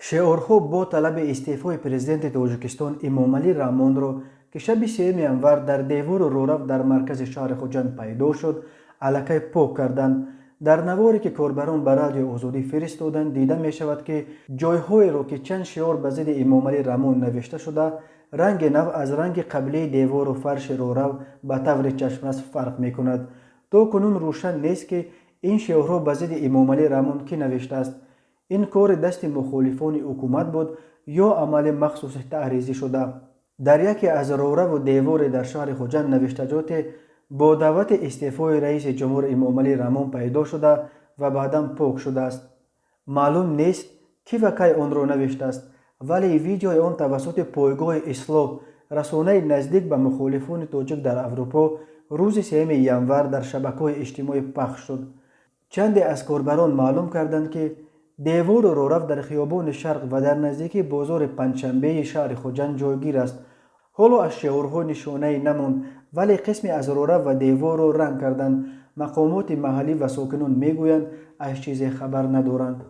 شعارها با طلب استعفای پرزیدنت تاجیکستان امامعلی رحمون که شب 3 ینور در دیوار رورف در مرکز شهر خوجند پیدا شد علاقه پاک کردند. در نواری که کاربران به رادیو آزادی فرستادند دیده می شود که جایهایی را که چند شعار به ضد امامعلی رحمون نوشته شده رنگ نو از رنگ قبلی دیوار و فرش رورف به طور چشم‌رس فرق می کند. تا کنون روشن نیست که این شعارها به ضد امامعلی رحمون کی نوشته است. این کار دست مخالفان حکومت بود یا عمل مخصوص تعریضی شده. در یکی از رورف و دیوار در شهر خوجند نوشتجات با دعوت استعفای رئیس جمهور امامعلی رحمون پیدا شده و بعدا پاک شده است. معلوم نیست کی و کی آن را نوشته است، ولی ویدیوی آن توسط پایگاه اصلاح رسانه نزدیک به مخالفان تاجیک در اروپا روز 3 ینور در شبکه‌های اجتماعی پخش شد. چندی از کاربران معلوم کردند که دیوار رورف در خیابان شرق و در نزدیکی بازار پنجشنبه شهر خوجند جایگیر است. حالا از شعارها نشانه نماند، ولی قسمی از رورف و دیوار را رنگ کردند. مقامات محلی و ساکنان میگویند از چیزی خبر ندارند.